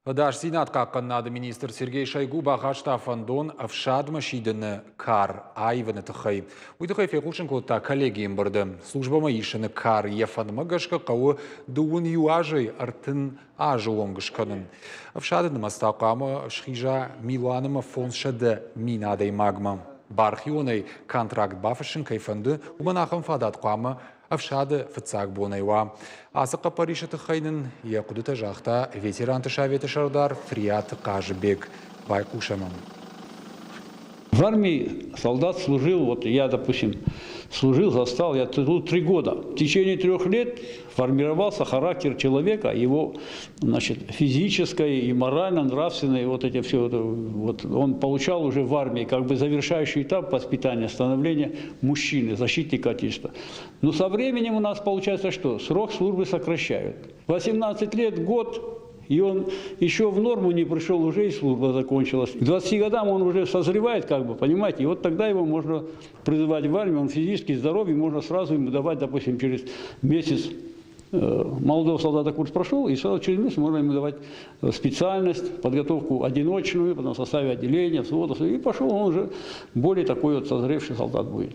Даш Сенат какканнады министр Сергей Шойгу бағашта фондон авшадма шидіні кар айвыны тұхай. Уйдықай фекушын көтта коллегиям бұрды. Службама ишіні кар ефанымы ғашқы қауы дуын юажай артын ажы оңғышқанын. Авшадыны мастақамы шхижа милуанымы фоншады минадай магма. Бархионай контракт бафышын кайфанды уманахым фадат қамы авшады фыцак бонайва. Асыққа паришыты хайнын яқудыта жақта ветеранты шаветі шардар Фрият Кажбек Байкушамам. В армии солдат служил, вот я, допустим, служил, застал, я тут 3 года. В течение 3 лет формировался характер человека, его, значит, физическое и морально, нравственное, вот эти все, вот он получал уже в армии как бы завершающий этап воспитания, становления мужчины, защитника Отечества. Но со временем у нас получается что? Срок службы сокращают. 18 лет, год. И он еще в норму не пришел, уже и служба закончилась. К 20 годам он уже созревает, как бы, понимаете, и вот тогда его можно призывать в армию, он физически здоровый, можно сразу ему давать, допустим, через месяц молодого солдата курс прошел, и сразу через месяц можно ему давать специальность, подготовку одиночную, потом в составе отделения, взвода, и пошел он уже более такой вот созревший солдат будет.